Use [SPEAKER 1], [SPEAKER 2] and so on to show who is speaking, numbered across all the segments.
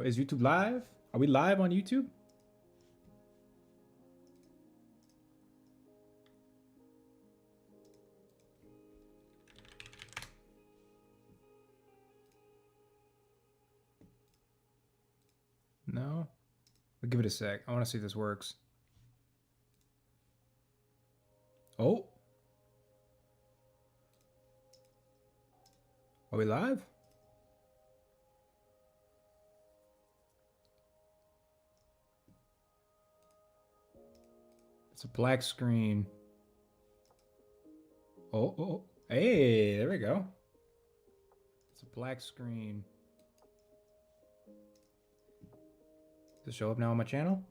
[SPEAKER 1] Is YouTube live? Are we live on YouTube? No? I'll give it a sec. I want to see if this works. Oh. Are we live? It's a black screen. Oh. Hey, there we go. It's a black screen. Does it show up now on my channel?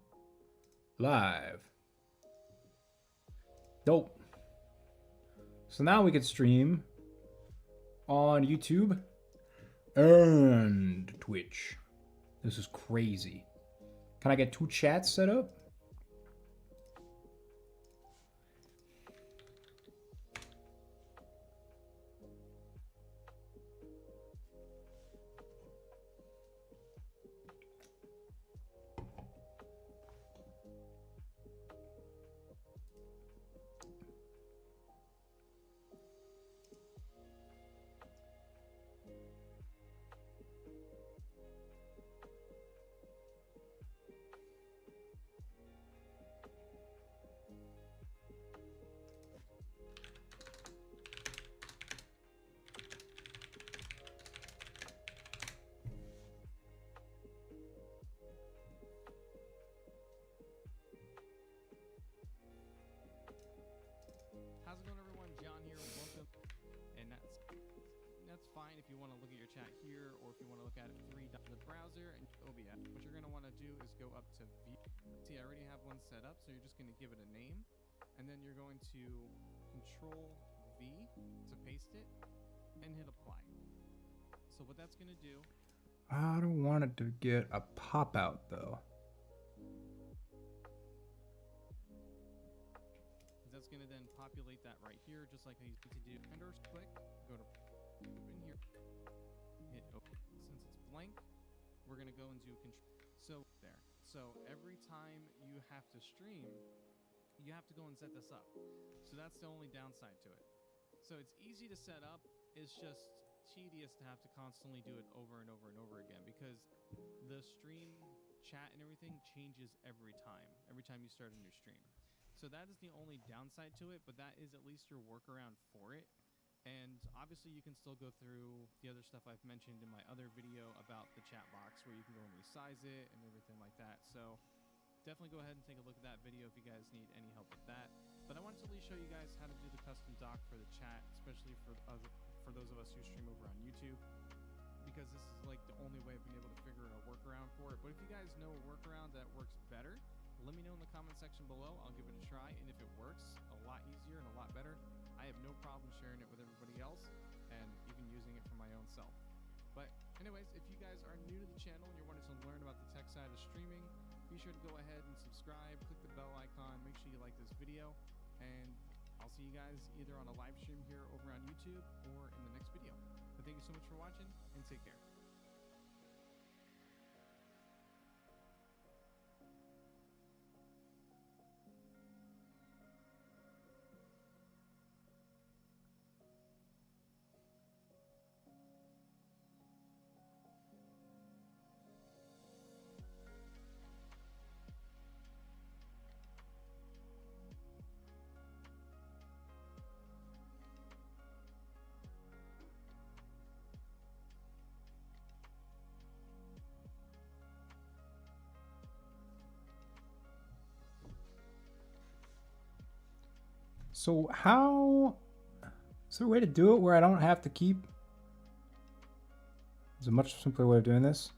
[SPEAKER 1] Live. Dope. So now we can stream on YouTube and Twitch. This is crazy. Can I get 2 chats set up?
[SPEAKER 2] How's it going, everyone? John here. Welcome. And that's fine if you want to look at your chat here, or if you want to look at it 3 dots in the browser and OBS. What you're going to want to do is go up to V. See, I already have one set up, so you're just going to give it a name, and then you're going to Control V to paste it and hit apply. So what that's going to do,
[SPEAKER 1] I don't want it to get a pop out though.
[SPEAKER 2] that's going to then populate that right here, just like I used to do. Windows click, go to in here, hit open. Since it's blank, we're going to go and do control. So there. So every time you have to stream, you have to go and set this up. So that's the only downside to it. So it's easy to set up. It's just tedious to have to constantly do it over and over and over again, because the stream chat and everything changes every time you start a new stream. So that is the only downside to it, but that is at least your workaround for it. And obviously you can still go through the other stuff I've mentioned in my other video about the chat box, where you can go and resize it and everything like that. So definitely go ahead and take a look at that video if you guys need any help with that. But I wanted to at least show you guys how to do the custom doc for the chat, especially for those of us who stream over on YouTube, because this is like the only way I've been able to figure out a workaround for it. But if you guys know a workaround that works better, let me know in the comment section below. I'll give it a try, and if it works a lot easier and a lot better, I have no problem sharing it with everybody else and even using it for my own self. But anyways, if you guys are new to the channel and you're wanting to learn about the tech side of streaming, be sure to go ahead and subscribe, click the bell icon, make sure you like this video, and I'll see you guys either on a live stream here over on YouTube or in the next video. But thank you so much for watching, and take care.
[SPEAKER 1] So how is there a way to do it where I don't have to keep? There's a much simpler way of doing this.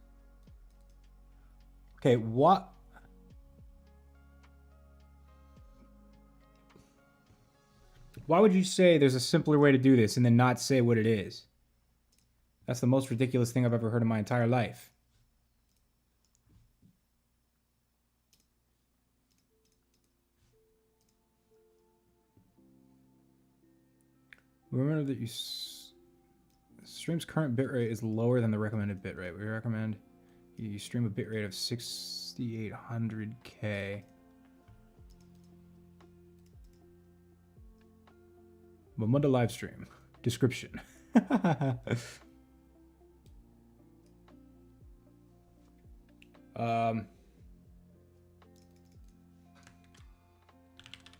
[SPEAKER 1] Okay, what? Why would you say there's a simpler way to do this and then not say what it is? That's the most ridiculous thing I've ever heard in my entire life. Remember that stream's current bitrate is lower than the recommended bitrate. We recommend You stream a bitrate of 6,800K. Mamunda live stream. Description.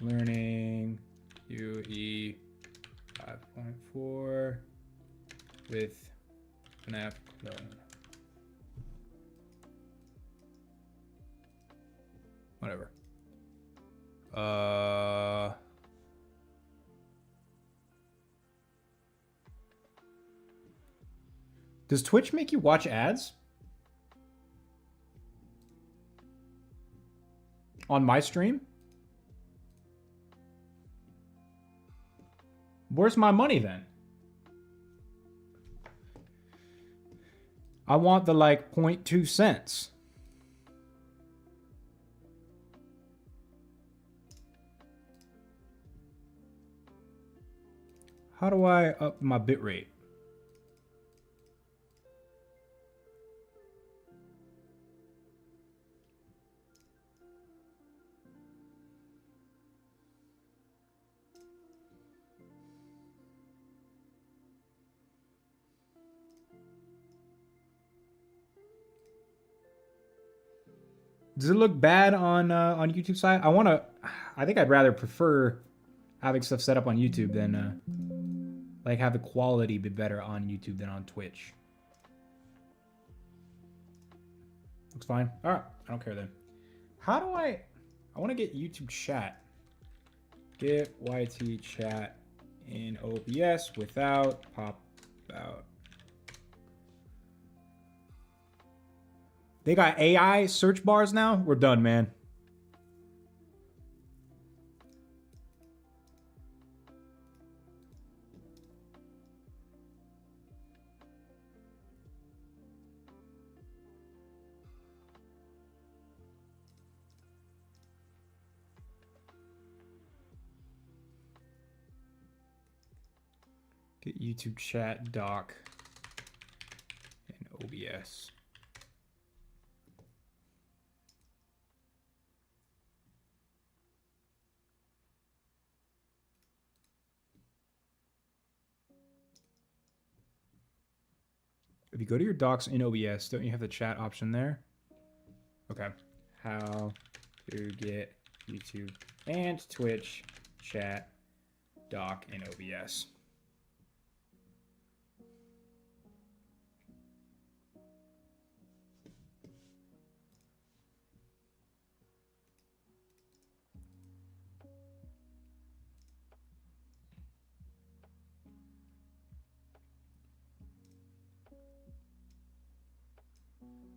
[SPEAKER 1] Learning UE 5.4 with fnaf clone. Whatever. Does Twitch make you watch ads? On my stream? Where's my money then? I want the like 0.2 cents. How do I up my bitrate? Does it look bad on YouTube side? I think I'd rather prefer having stuff set up on YouTube than like have the quality be better on YouTube than on Twitch. Looks fine. All right, I don't care then. How do I want to get YouTube chat. Get YT chat in OBS without pop out. They got AI search bars now? We're done, man. Get YouTube chat doc in OBS. If you go to your docs in OBS, don't you have the chat option there? Okay. How to get YouTube and Twitch chat doc in OBS.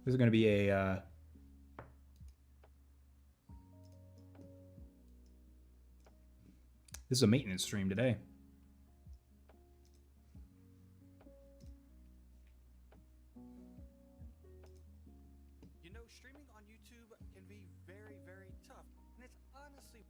[SPEAKER 1] This is going to be a this is a maintenance stream today.
[SPEAKER 3] You know, streaming on YouTube can be very, very tough, and it's honestly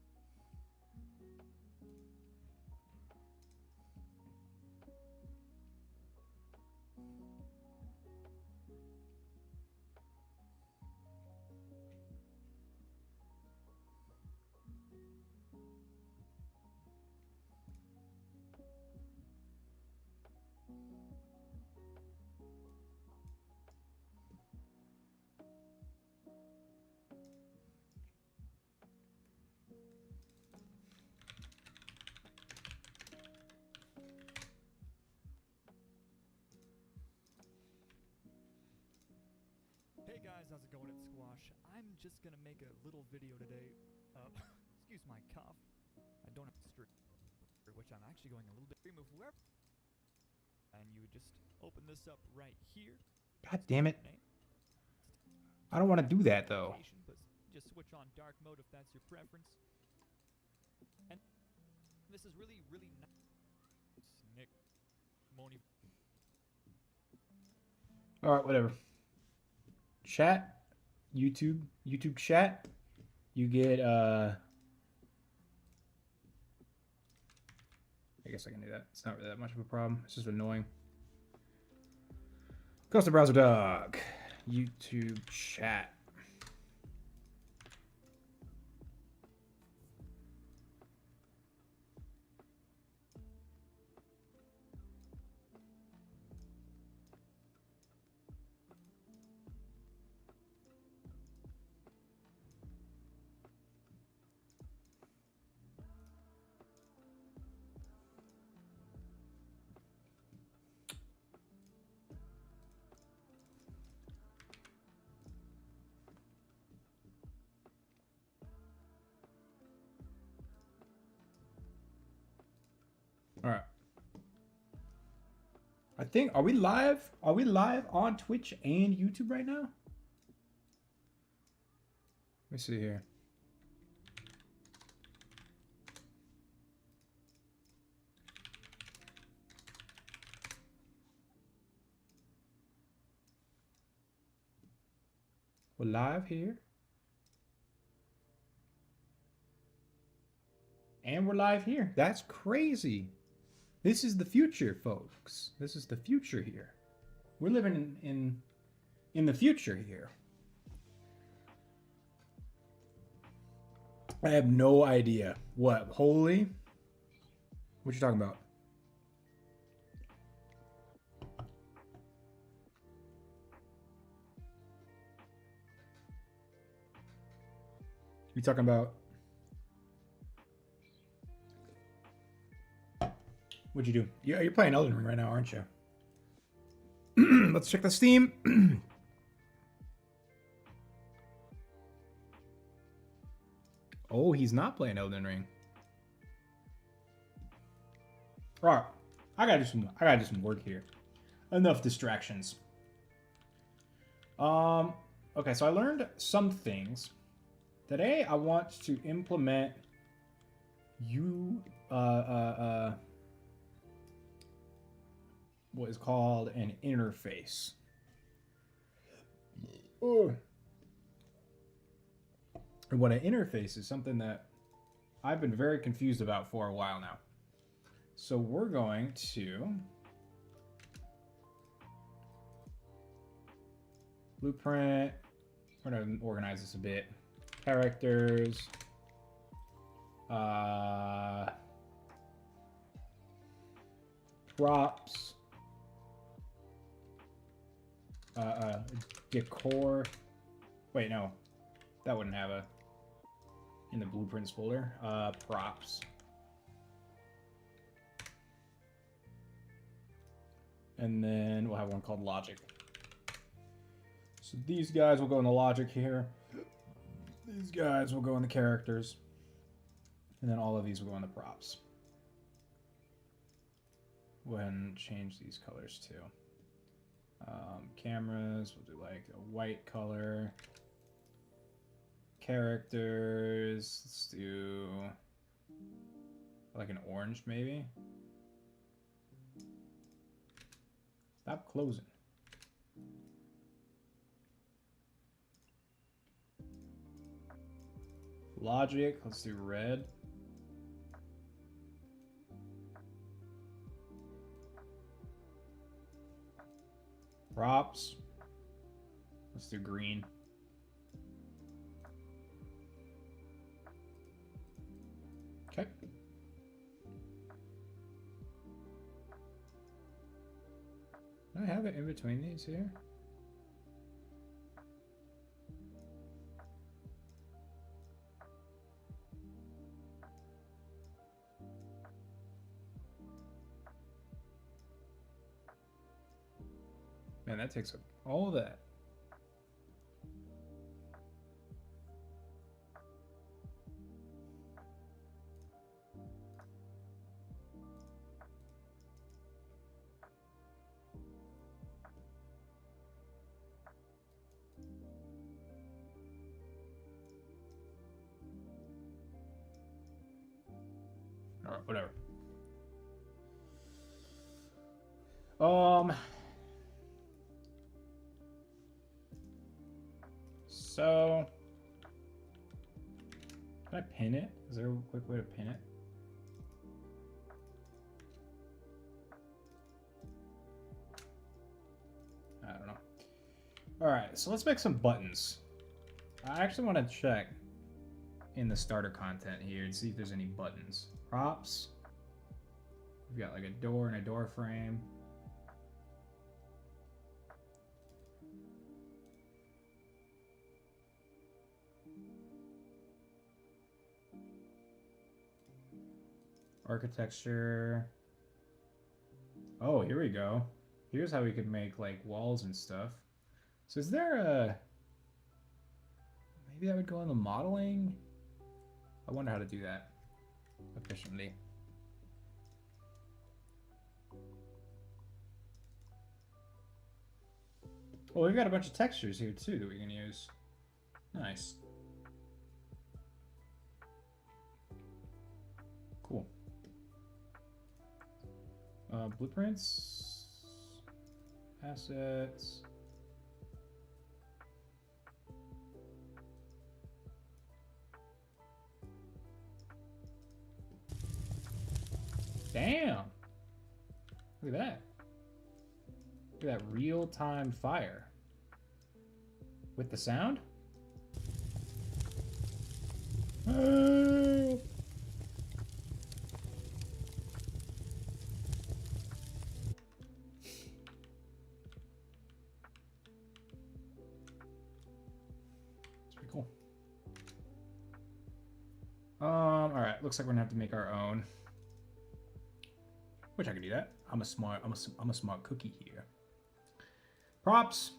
[SPEAKER 4] Hey guys, how's it going? It's Squash. I'm just gonna make a little video today. Excuse my cough. I don't have to stream, which I'm actually going a little bit stream of whoever. And you would just open this up right here.
[SPEAKER 1] God damn it. I don't want to do that though.
[SPEAKER 4] But just switch on dark mode if that's your preference. And this is really, really nice. Nick Moni.
[SPEAKER 1] All right, whatever. Chat, YouTube chat. You get I guess I can do that. It's not really that much of a problem. It's just annoying. Custom browser dog. YouTube chat. All right. I think, are we live? Are we live on Twitch and YouTube right now? Let me see here. We're live here. And we're live here. That's crazy. This is the future, folks. This is the future here. We're living in the future here. I have no idea. What? Holy? What you talking about? You talking about? What'd you do? Yeah, you're playing Elden Ring right now, aren't you? Let's check the Steam. Oh, he's not playing Elden Ring. All right, I gotta do some work here. Enough distractions. Okay, so I learned some things. Today I want to implement what is called an interface. And what an interface is something that I've been very confused about for a while now. So we're going to blueprint. We're going to organize this a bit. Characters. Props. Decor. Wait, no. That wouldn't have a in the blueprints folder. Props. And then we'll have one called logic. So these guys will go in the logic here. These guys will go in the characters. And then all of these will go in the props. Go ahead and change these colors too. Cameras, we'll do like a white color. Characters, let's do like an orange maybe. Stop closing. Logic, let's do red. Props, let's do green. Okay. Do I have it in between these here? Man, that takes up all of that. Alright, whatever. So can I pin it? Is there a quick way to pin it? I don't know. Alright, so let's make some buttons. I actually want to check in the starter content here and see if there's any buttons. Props. We've got like a door and a door frame. Architecture. Oh, here we go. Here's how we could make like walls and stuff. So is there a... Maybe that would go in the modeling? I wonder how to do that efficiently. Well, we've got a bunch of textures here too that we can use. Nice. Cool. Blueprints. Assets. Damn! Look at that. Look at that real-time fire. With the sound? Oh. It's pretty cool. Alright, looks like we're gonna have to make our own. Which I can do that. I'm a smart cookie here. Props.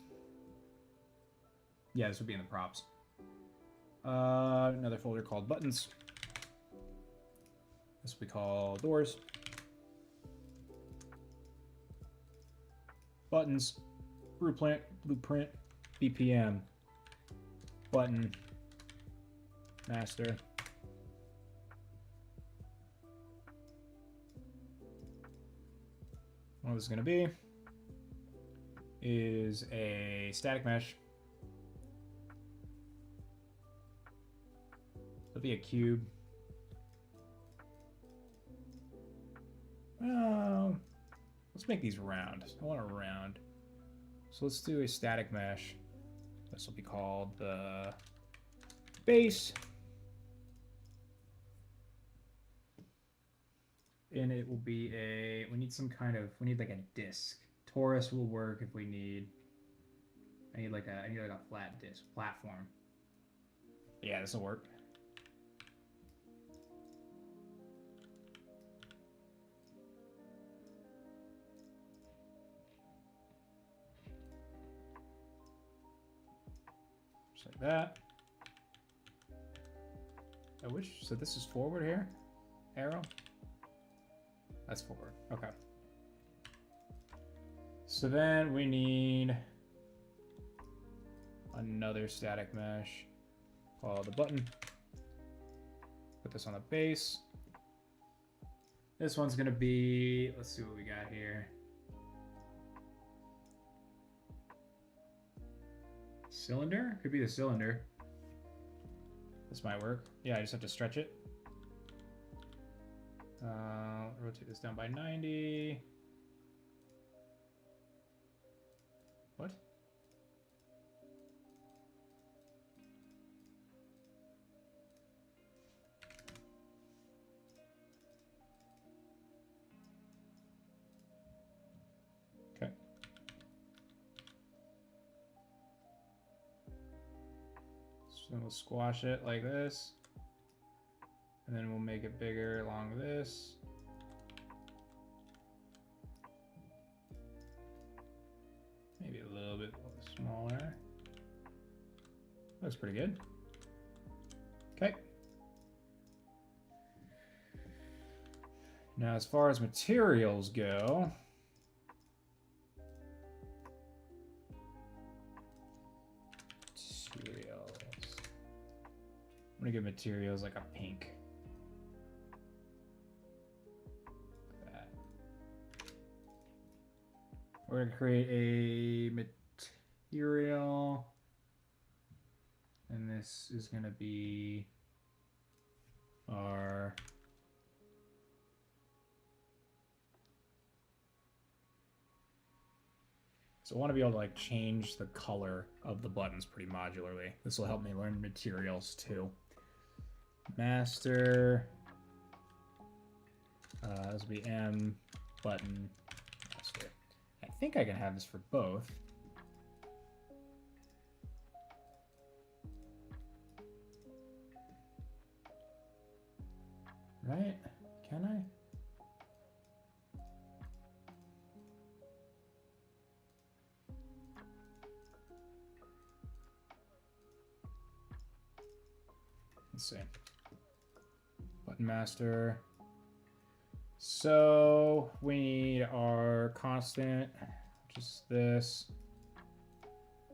[SPEAKER 1] Yeah, this would be in the props. Another folder called buttons. This will be called doors. Buttons. Blueprint. BPM. Button. Master. What this is going to be is a static mesh. It'll be a cube. Let's make these round. I want a round. So let's do a static mesh. This will be called the base. And it will be a, we need like a disc. Torus will work if we need, I need like a flat disc, platform. Yeah, this will work. Just like that. So this is forward here? Arrow? That's forward. Okay. So then we need another static mesh called the button. Put this on the base. This one's gonna be, let's see what we got here. Cylinder? Could be the cylinder. This might work. Yeah, I just have to stretch it. Rotate this down by 90. What? Okay. So we'll squash it like this. And then we'll make it bigger along this. Maybe a little bit smaller. Looks pretty good. Okay. Now, as far as materials go, I'm gonna give materials like a pink. We're going to create a material, and this is going to be our So I want to be able to like change the color of the buttons pretty modularly. This will help me learn materials too. Master. This will be M button master. I think I can have this for both. Right? Can I? Let's see. Button master. So we need our constant, which is this.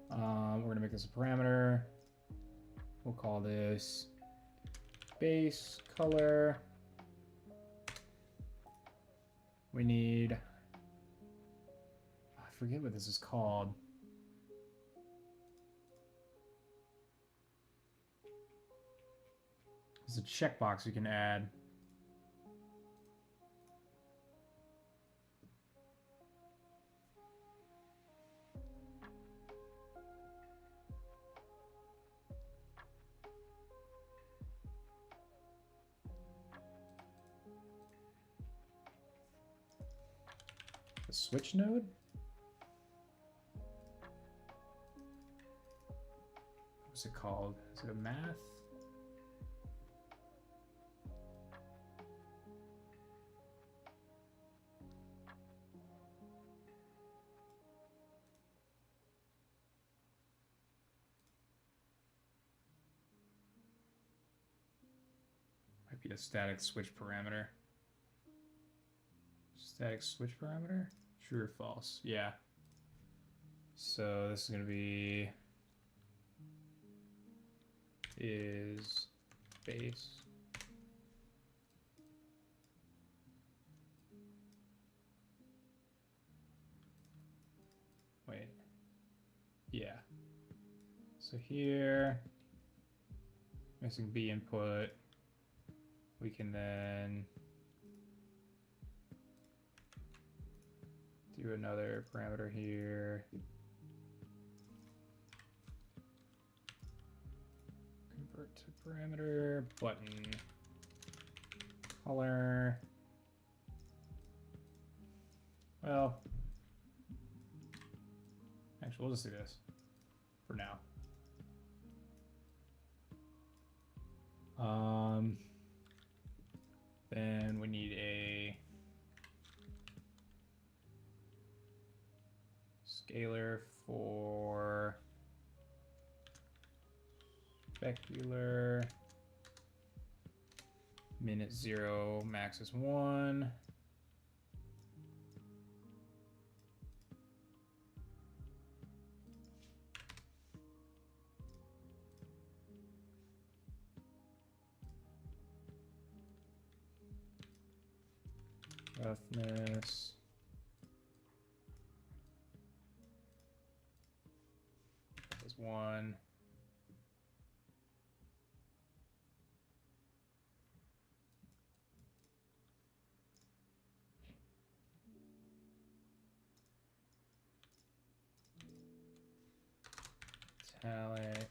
[SPEAKER 1] We're gonna make this a parameter. We'll call this base color. We need, I forget what this is called. There's a checkbox you can add. The switch node? What's it called? Is it a math? Might be a static switch parameter. Static switch parameter? True or false? Yeah. So this is going to be is base. Wait. Yeah. So here, missing B input. We can then do another parameter here. Convert to parameter, button, color. Well, actually, we'll just do this for now. Then we need a scalar for specular. Min is 0, max is 1. Roughness. Is 1. Italic.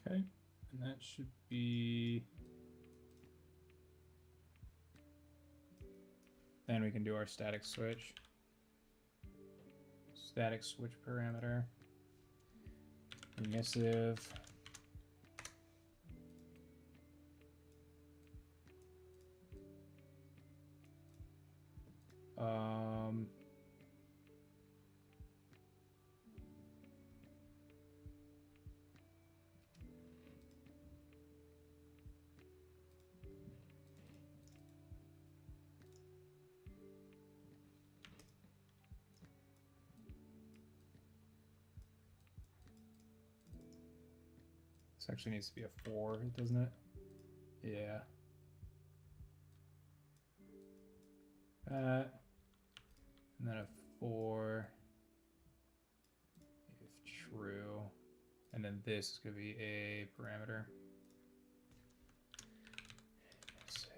[SPEAKER 1] Okay, and that should be, then we can do our static switch. Static switch parameter. Emissive. Um, this actually needs to be a 4, doesn't it? Yeah. That. And then a 4 if true. And then this is going to be a parameter. Save.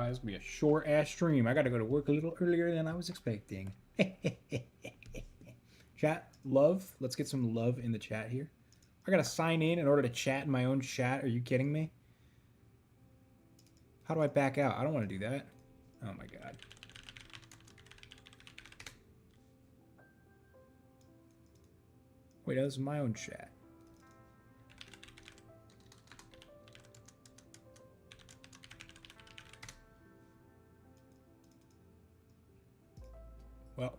[SPEAKER 1] It's gonna be a short ass stream. I gotta go to work a little earlier than I was expecting. Chat, love. Let's get some love in the chat here. I gotta sign in order to chat in my own chat. Are you kidding me? How do I back out? I don't want to do that. Oh my god. Wait, that was my own chat. Well.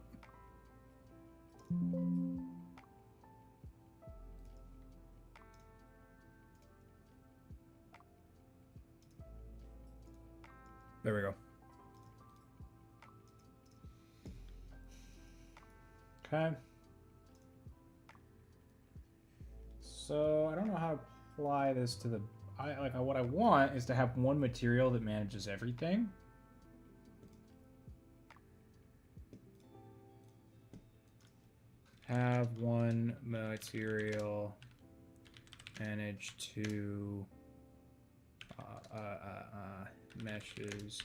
[SPEAKER 1] There we go. Okay. So I don't know how to apply this to the... what I want is to have one material that manages everything. Have one material manage two meshes.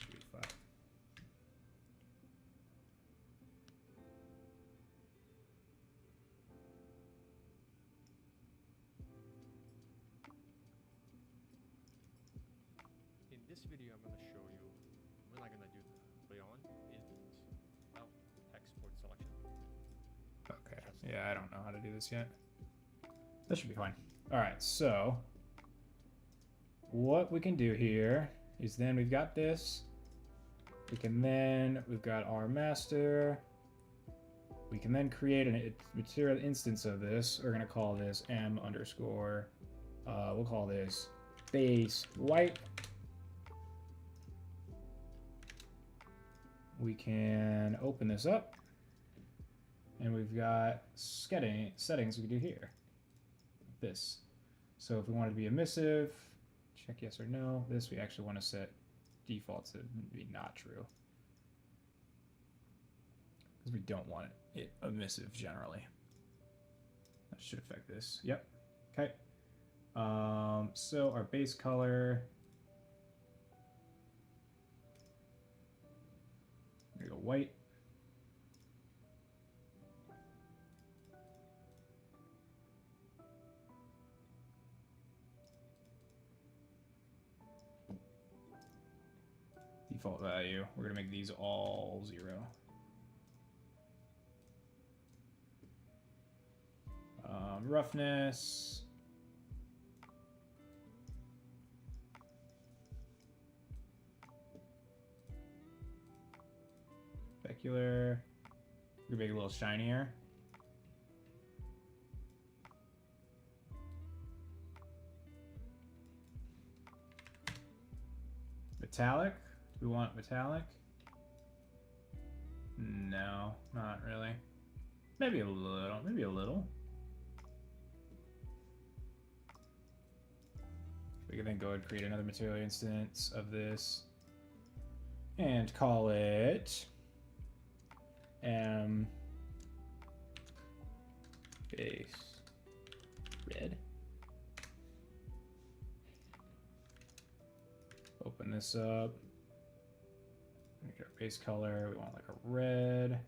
[SPEAKER 5] In this video, I'm going to show you, we're not going to do the beyond, is, well, export selection.
[SPEAKER 1] Okay, yeah, I don't know how to do this yet. That should be fine. All right, so what we can do here is then we've got this. We've got our master. We can then create a material instance of this. We're gonna call this m underscore. We'll call this base white. We can open this up, and we've got settings we can do here. This. So if we want it to be emissive, check yes or no. This we actually want to set default to be not true, because we don't want it emissive generally. That should affect this. Yep. Okay. So our base color. There you go, white. Default value. We're gonna make these all 0. Roughness. Specular. We're gonna make it a little shinier. Metallic. Do we want metallic? No, not really. Maybe a little. Maybe a little. We can then go ahead and create another material instance of this and call it base red. Open this up. Make our base color. We want like a red,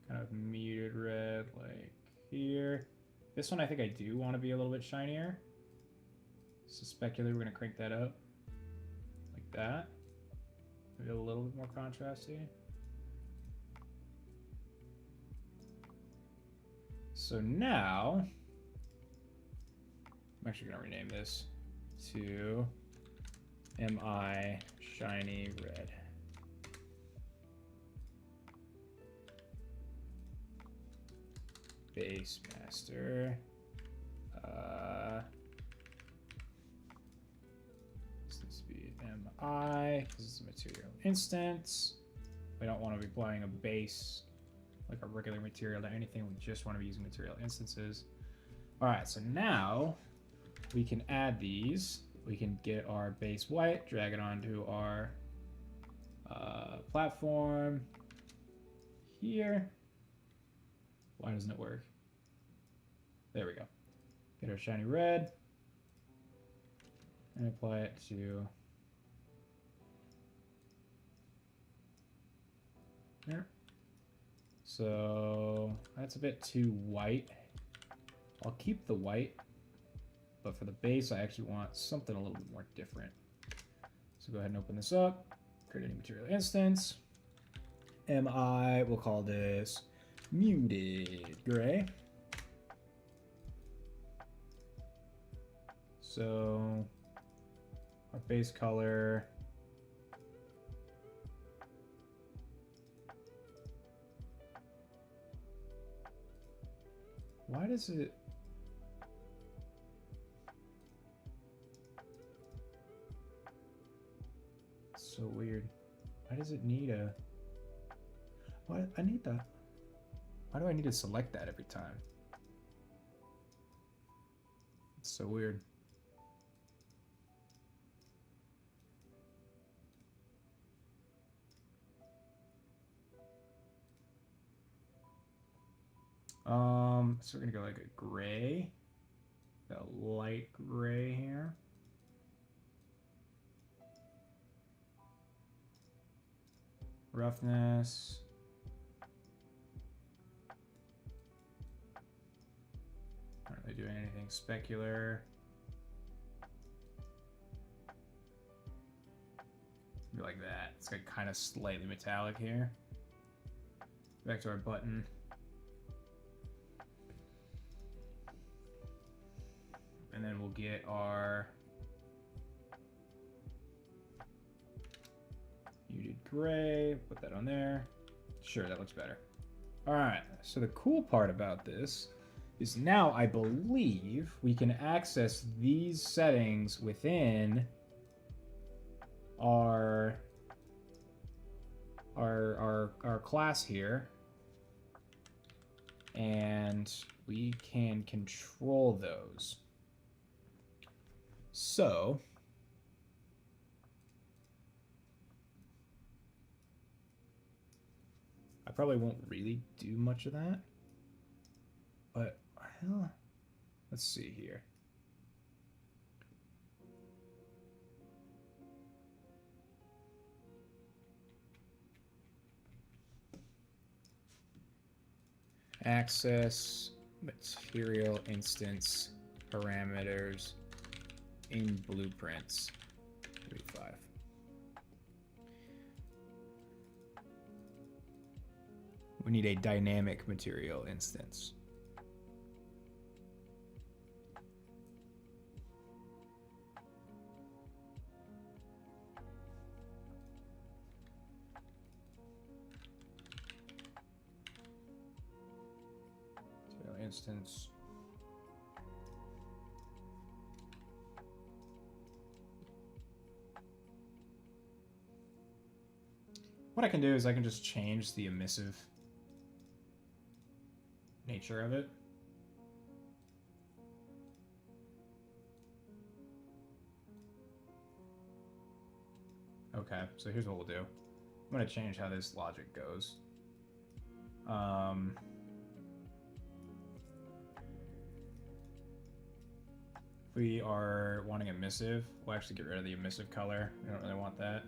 [SPEAKER 1] kind of muted red, like here. This one I think I do want to be a little bit shinier. So specular, we're gonna crank that up like that. Maybe a little bit more contrasty. So now, I'm actually gonna rename this to MI Shiny Red. Base master. This needs to be MI because it's a material instance. We don't want to be applying a base like a regular material to anything. We just want to be using material instances. All right, so now we can add these. We can get our base white, drag it onto our platform here. Why doesn't it work? There we go. Get our shiny red and apply it to there. So that's a bit too white. I'll keep the white, but for the base, I actually want something a little bit more different. So go ahead and open this up, create a new material instance. MI, we'll call this muted gray. So our base color, why does it, it's so weird. Why does it need a, what? I need that. Why do I need to select that every time? It's so weird. So we're gonna go like a gray, a light gray here. Roughness. Not really doing anything specular. Be like that. It's like kind of slightly metallic here. Back to our button. and then we'll get our muted gray, put that on there. Sure, that looks better. All right, so the cool part about this is now I believe we can access these settings within our class here, and we can control those. So I probably won't really do much of that, but well, let's see here. Access material instance parameters in blueprints 35. We need a dynamic material instance. Material instance. What I can do is I can just change the emissive nature of it. Okay, so here's what we'll do. I'm going to change how this logic goes. If we are wanting emissive, we'll actually get rid of the emissive color. We don't really want that.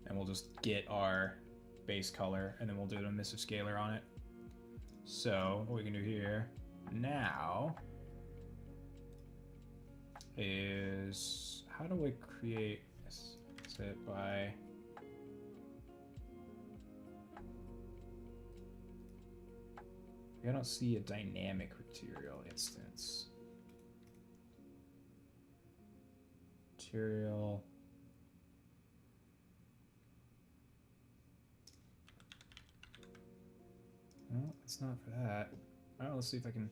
[SPEAKER 1] And we'll just get our base color, and then we'll do an emissive scalar on it. So what we can do here now is, how do we create this? Is it by I don't see a dynamic material instance. Material. No, it's not for that. All right, let's see if I can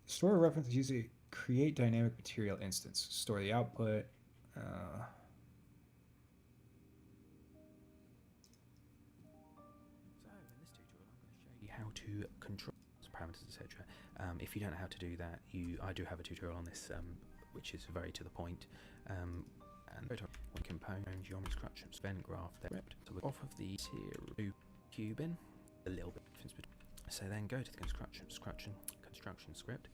[SPEAKER 1] store a reference using create dynamic material instance. Store the output.
[SPEAKER 6] So in this tutorial, I'm going to show you how to control parameters, etc. If you don't know how to do that, I do have a tutorial on this, which is very to the point. And one component, geometry structures, event graph, there. So we're off of the tier cube in a little bit difference between. So then go to the construction script.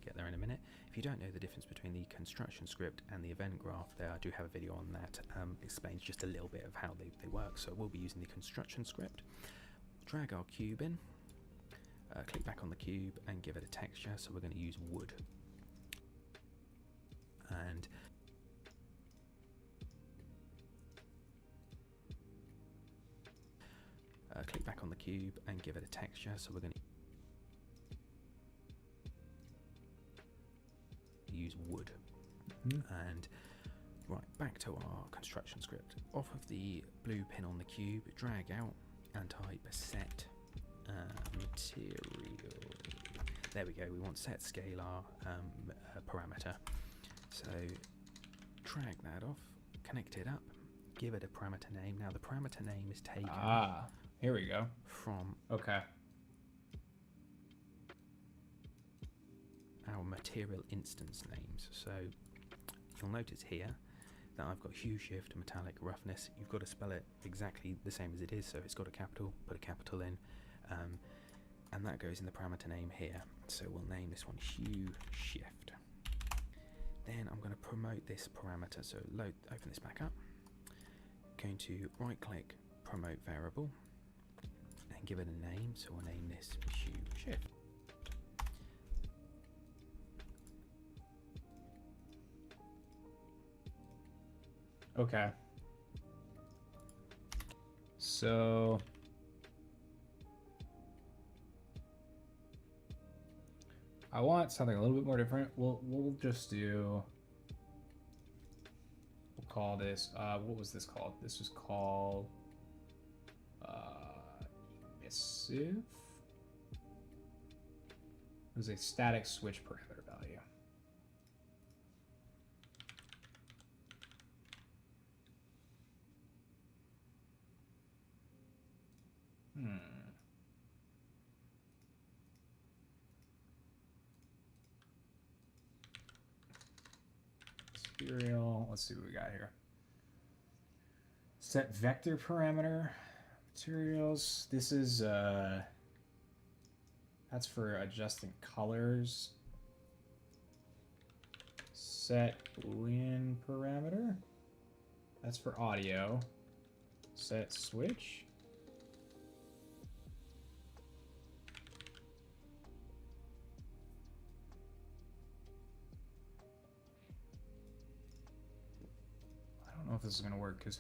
[SPEAKER 6] Get there in a minute. If you don't know the difference between the construction script and the event graph, there I do have a video on that. Explains just a little bit of how they work. So we'll be using the construction script. Drag our cube in. Click back on the cube and give it a texture. So we're going to use wood. And click back on the cube and give it a texture. So we're going to use wood. And right, back to our construction script. Off of the blue pin on the cube, drag out and type set material. There we go. We want set scalar parameter. So drag that off, connect it up, give it a parameter name. Now the parameter name is taken.
[SPEAKER 1] Here we go.
[SPEAKER 6] From
[SPEAKER 1] okay.
[SPEAKER 6] Our material instance names. So you'll notice here that I've got hue, shift, metallic, roughness. You've got to spell it exactly the same as it is. So it's got a capital, put a capital in, and that goes in the parameter name here. So we'll name this one hue shift. Then I'm going to promote this parameter. So open this back up. Going to right click, promote variable, and give it a name. So we'll name this hue shift.
[SPEAKER 1] Okay. So I want something a little bit more different. We'll just do. We'll call this. What was this called? This was called. Emissive. It was a static switch parameter value. Serial. Let's see what we got here. Set vector parameter. Materials. This is that's for adjusting colors. Set Boolean parameter. That's for audio. Set switch. I don't know if this is gonna work because,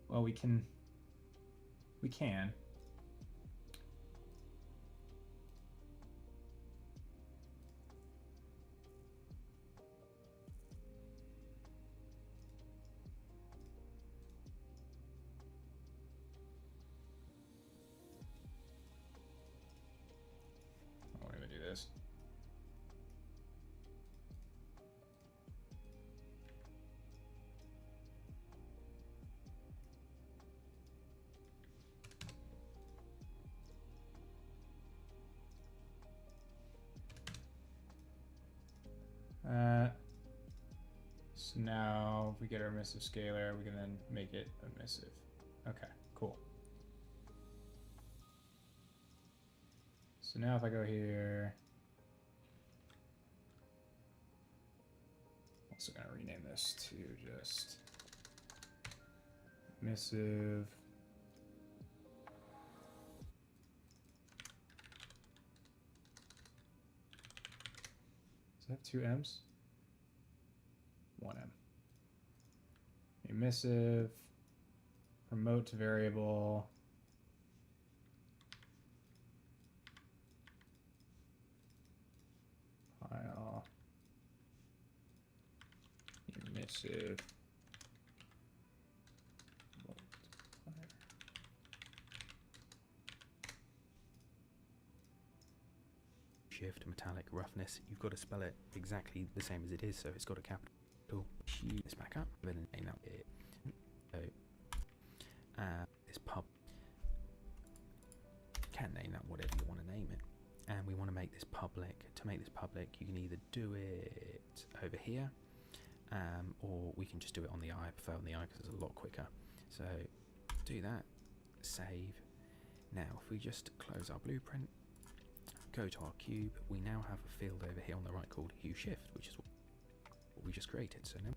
[SPEAKER 1] well, we can. We can. I'm gonna do this. So now if we get our emissive scalar, we can then make it emissive. Okay, cool. So now if I go here, I'm also gonna rename this to just emissive. Does it have two M's? One M. Emissive, promote to variable. Pile. Emissive. Multiplier.
[SPEAKER 6] Shift, metallic, roughness. You've got to spell it exactly the same as it is, so it's got a capital. Use this back up, then name that it. So, this pub can name that whatever you want to name it, and we want to make this public. To make this public, you can either do it over here, or we can just do it on the eye. I prefer on the eye because it's a lot quicker. So, do that. Save. Now, if we just close our blueprint, go to our cube, we now have a field over here on the right called hue shift, which is what we just created. So now,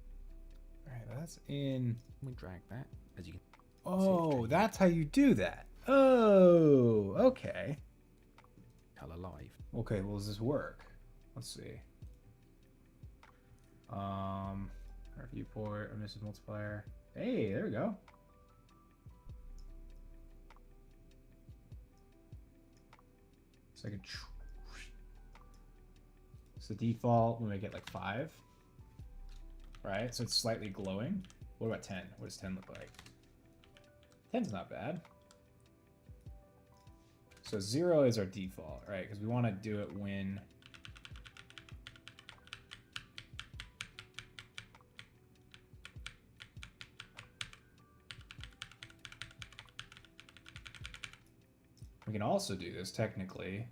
[SPEAKER 1] All right, that's in.
[SPEAKER 6] we drag that as you can.
[SPEAKER 1] Oh, that's how you do that. Oh, okay.
[SPEAKER 6] Color live.
[SPEAKER 1] Okay, well, does this work? Let's see. Our viewport, emissive multiplier. Hey, there we go. So I can. So default, we make it like 5. Right, so it's slightly glowing. What about 10? What does 10 look like? 10's not bad. So 0 is our default, right? Because we want to do it when we can also do this technically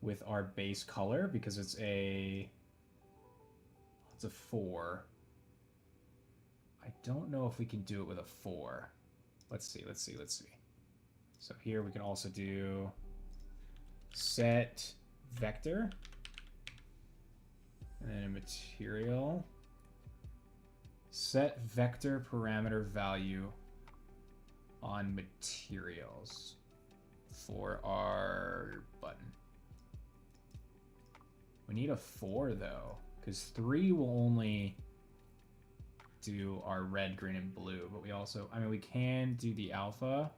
[SPEAKER 1] with our base color because it's a 4. I don't know if we can do it with a 4. Let's see. So here we can also do set vector and then a material. Set vector parameter value on materials for our button. We need a 4 though, because 3 will only do our red, green, and blue, but we also, I mean, we can do the alpha.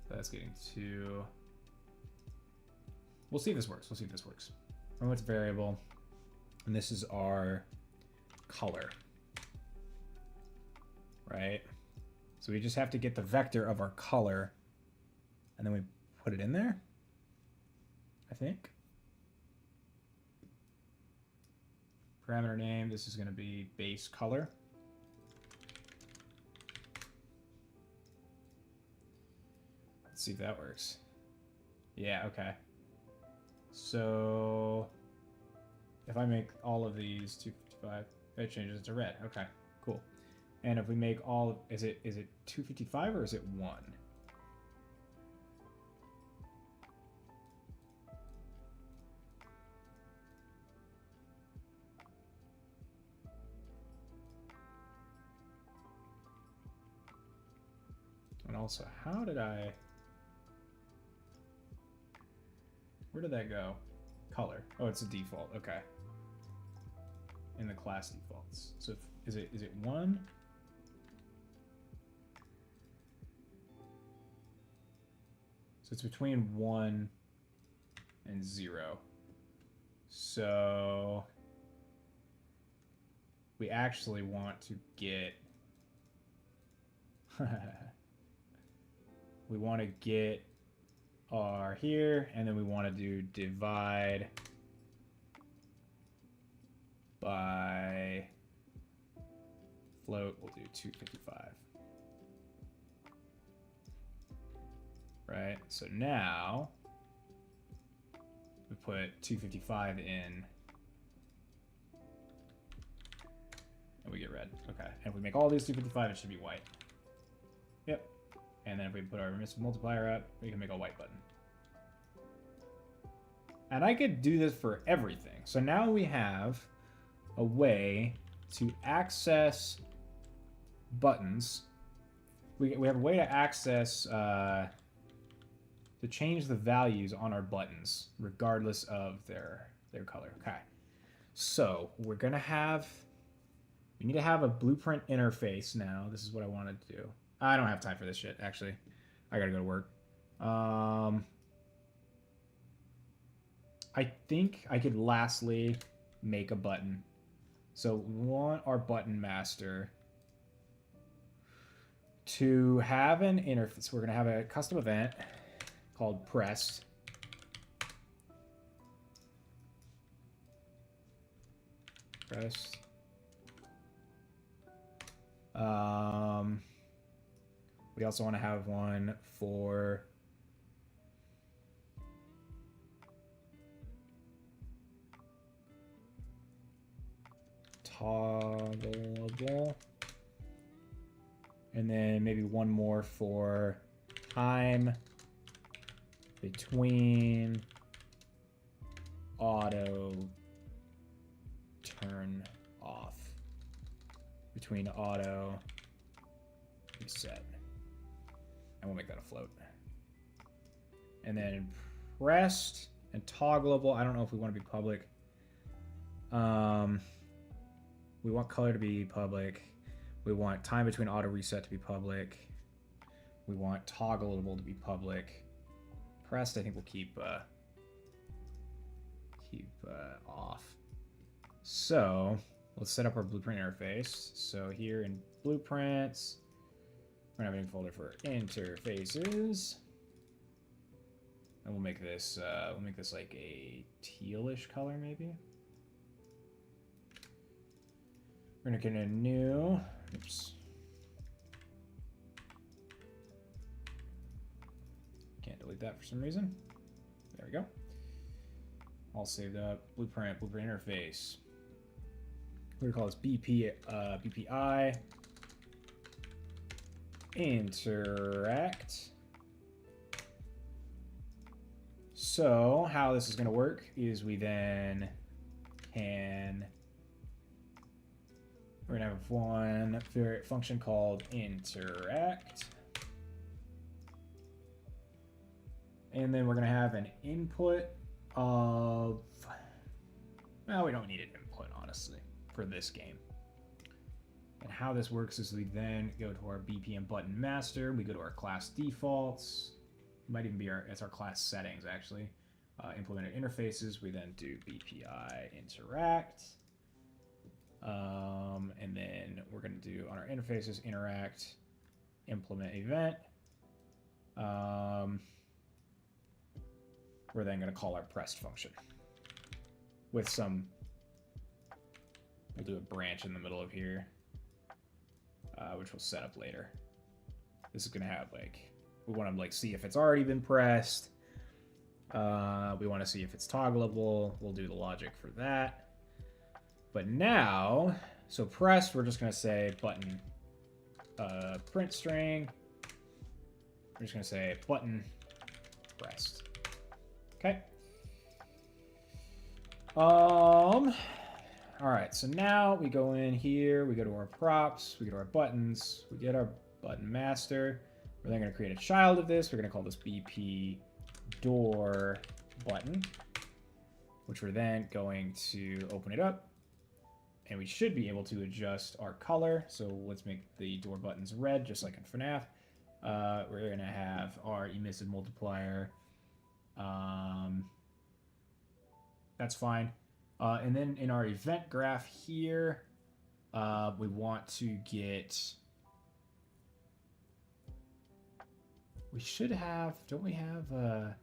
[SPEAKER 1] That's getting too We'll see if this works. We'll see if this works. And what's variable? And this is our color. Right? So we just have to get the vector of our color and then we put it in there, I think. Parameter name, this is going to be base color. Let's see if that works. Yeah, okay. So if I make all of these 255, it changes it to red. Okay, cool. And if we make all of, is it 255 or is it 1? And also, how did I... Where did that go? Color. Oh, it's a default. Okay. In the class defaults. So is it 1? So it's between 1 and 0. So we actually want to get we want to get our here, and then we want to do divide by float. We'll do 255. Right, so now we put 255 in and we get red. Okay, and if we make all these 255, it should be white. Yep. And then if we put our emissive multiplier up, we can make a white button. And I could do this for everything. So now we have a way to access buttons. We have a way to access, to change the values on our buttons, regardless of their color. Okay. So we're going to have, we need to have a blueprint interface now. This is what I wanted to do. I don't have time for this shit, actually. I gotta go to work. I think I could lastly make a button. So we want our button master to have an interface. We're gonna have a custom event called pressed. Pressed. We also want to have one for toggleable, and then maybe one more for time between auto turn off, between auto reset. And we'll make that a float. And then pressed and toggleable. I don't know if we want to be public. We want color to be public. We want time between auto reset to be public. We want toggleable to be public. Pressed, I think we'll keep off. So let's set up our blueprint interface. So here in blueprints, we're gonna have a new folder for interfaces, and we'll make this like a tealish color, maybe. We're gonna get a new. Oops. Can't delete that for some reason. There we go. All saved up. Blueprint interface. We're gonna call this BPI. Interact. So how this is going to work is we then can, we're going to have one function called interact, and then we're going to have an input of, well, we don't need an input honestly for this game. And how this works is we then go to our BPM button master. We go to our class defaults. It might even be it's our class settings actually. Implemented interfaces, we then do BPI interact. And then we're going to do on our interfaces interact, implement event. We're then going to call our pressed function with some, we'll do a branch in the middle of here, which we'll set up later. This is going to have like, we want to like see if it's already been pressed. We want to see if it's toggleable. We'll do the logic for that. But now, so pressed, we're just going to say button print string. We're just going to say button pressed. Okay. All right, so now we go in here, we go to our props, we go to our buttons, we get our button master. We're then going to create a child of this. We're going to call this BP door button, which we're then going to open it up. And we should be able to adjust our color. So let's make the door buttons red, just like in FNAF. We're going to have our emissive multiplier. That's fine. And then in our event graph here, we want to get... We should have... Don't we have...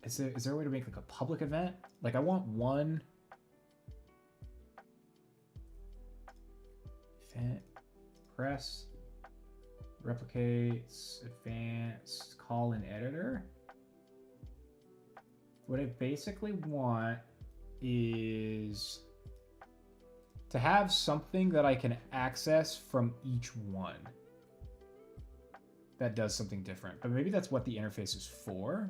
[SPEAKER 1] Is there a way to make like a public event? Like I want one event press replicates advanced call in editor. What I basically want is to have something that I can access from each one that does something different. But maybe that's what the interface is for.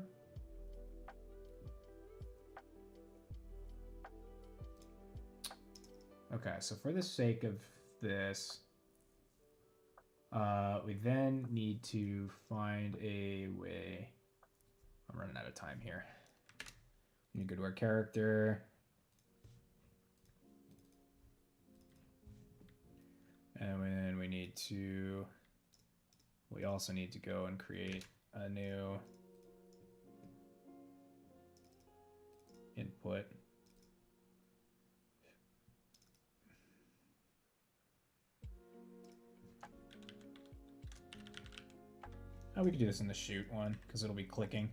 [SPEAKER 1] Okay, so for the sake of this, we then need to find a way. I'm running out of time here. We need to go to our character. And then we also need to go and create a new input. Oh, we could do this in the shoot one because it'll be clicking.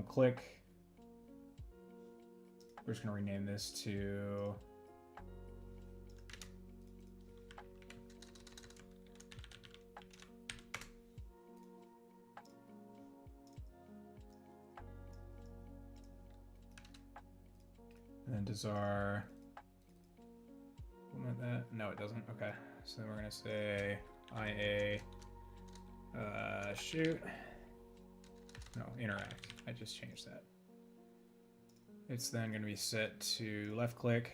[SPEAKER 1] Click. We're just gonna rename this to and then does our implement that? No, it doesn't. Okay, so then we're gonna say IA shoot. No, interact. I just changed that. It's then going to be set to left click.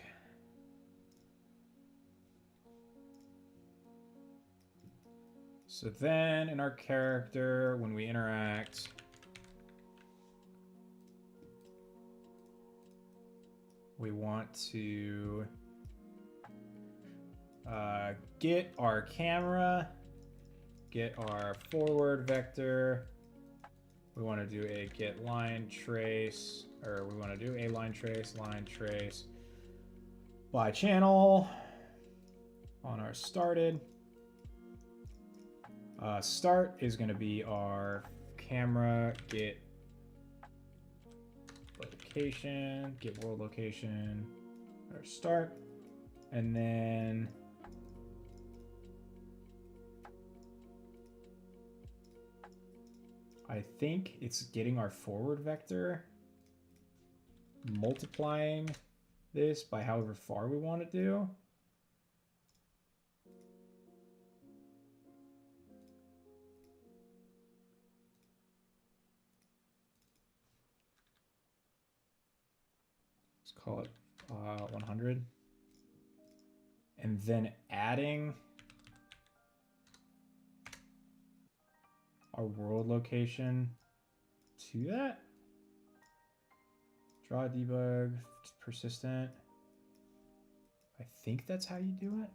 [SPEAKER 1] So then in our character, when we interact, we want to get our camera, get our forward vector. We want to do a get line trace, or we want to do a line trace by channel on our started. Start is going to be our camera get location, get world location, or start, and then I think it's getting our forward vector, multiplying this by however far we want to do. Let's call it 100. And then adding our world location to that. Draw debug persistent. I think that's how you do it.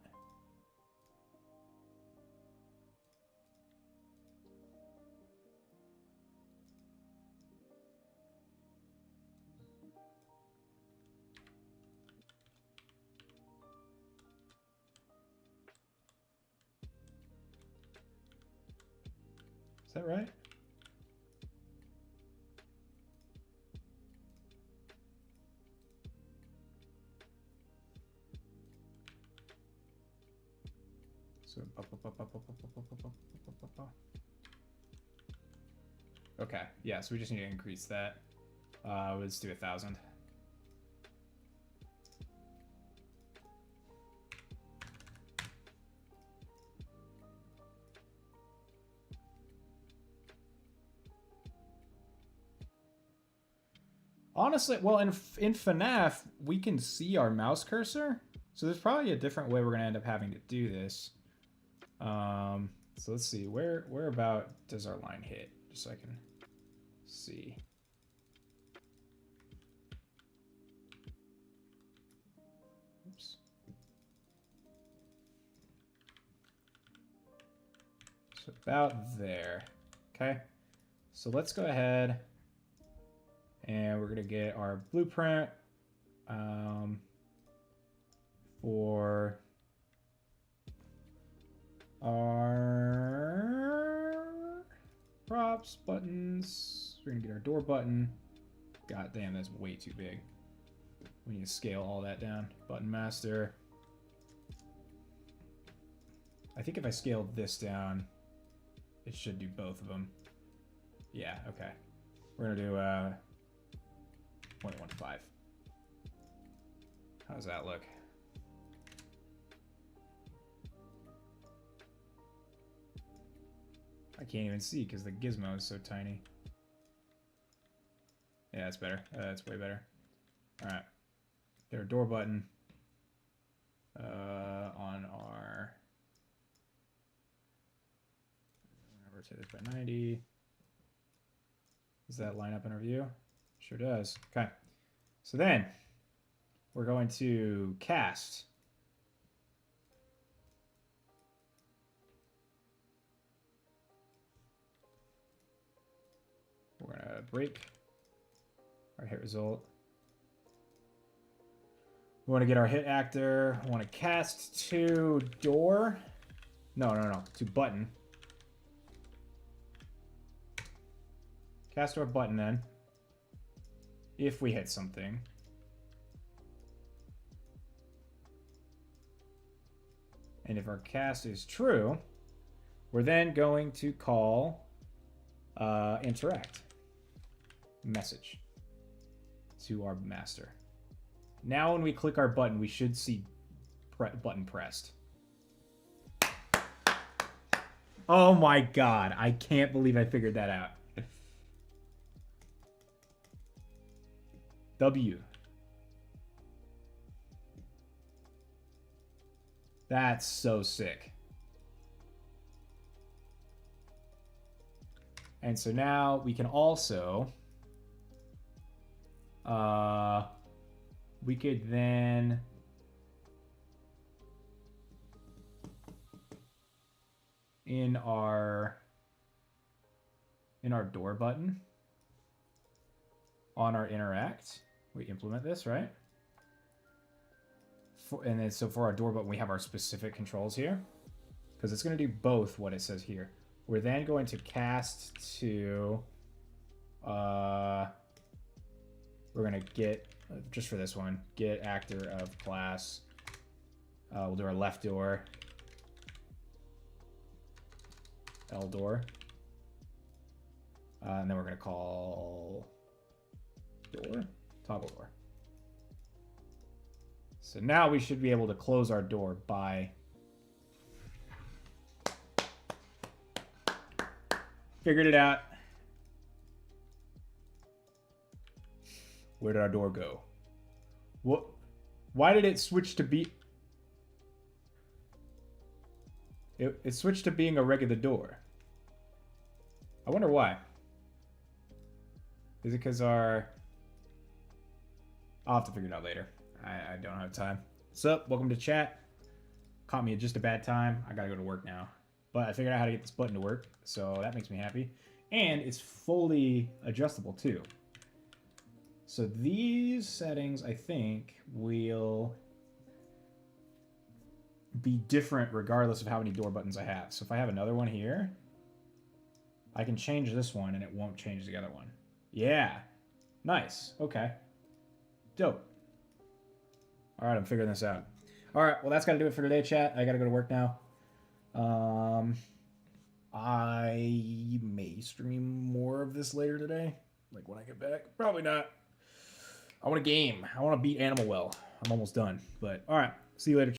[SPEAKER 1] Is that right? So, okay, yeah, so we just need to increase that. Let's do 1,000. Honestly, well, in FNAF, we can see our mouse cursor. So there's probably a different way we're going to end up having to do this. So let's see. Where about does our line hit? Just so I can see. Oops. So about there. Okay. So let's go ahead and we're going to get our blueprint for our props, buttons. We're going to get our door button. God damn, that's way too big. We need to scale all that down. Button master. I think if I scale this down, it should do both of them. Yeah, okay. We're going to do 0.15. How does that look? I can't even see because the gizmo is so tiny. Yeah, that's better. That's way better. All right. Get our door button on our... rotate this by 90. Does that line up in our view? Sure does. Okay. So then we're going to cast. We're going to break our hit result. We want to get our hit actor. We want to cast to door. No. To button. Cast our button then. If we hit something. And if our cast is true, we're then going to call interact message to our master. Now when we click our button, we should see button pressed. Oh my god, I can't believe I figured that out. W. That's so sick. And so now we can also we could then in our door button on our interact, we implement this, right? And then so for our door button, we have our specific controls here because it's going to do both what it says here. We're then going to cast to, we're going to get, just for this one, get actor of class. We'll do our left door, L door. And then we're going to call door, toggle door. So now we should be able to close our door by figured it out. Where did our door go? What? Why did it switch to be? It switched to being a regular door. I wonder why. Is it because our... I'll have to figure it out later. I don't have time. What's up? Welcome to chat. Caught me at just a bad time. I gotta go to work now. But I figured out how to get this button to work, so that makes me happy. And it's fully adjustable too. So these settings, I think, will be different regardless of how many door buttons I have. So if I have another one here, I can change this one and it won't change the other one. Yeah. Nice. Okay. Dope. All right, I'm figuring this out. All right, well, that's got to do it for today, chat. I got to go to work now. I may stream more of this later today, like when I get back. Probably not. I want a game. I want to beat Animal Well. I'm almost done. But all right, see you later.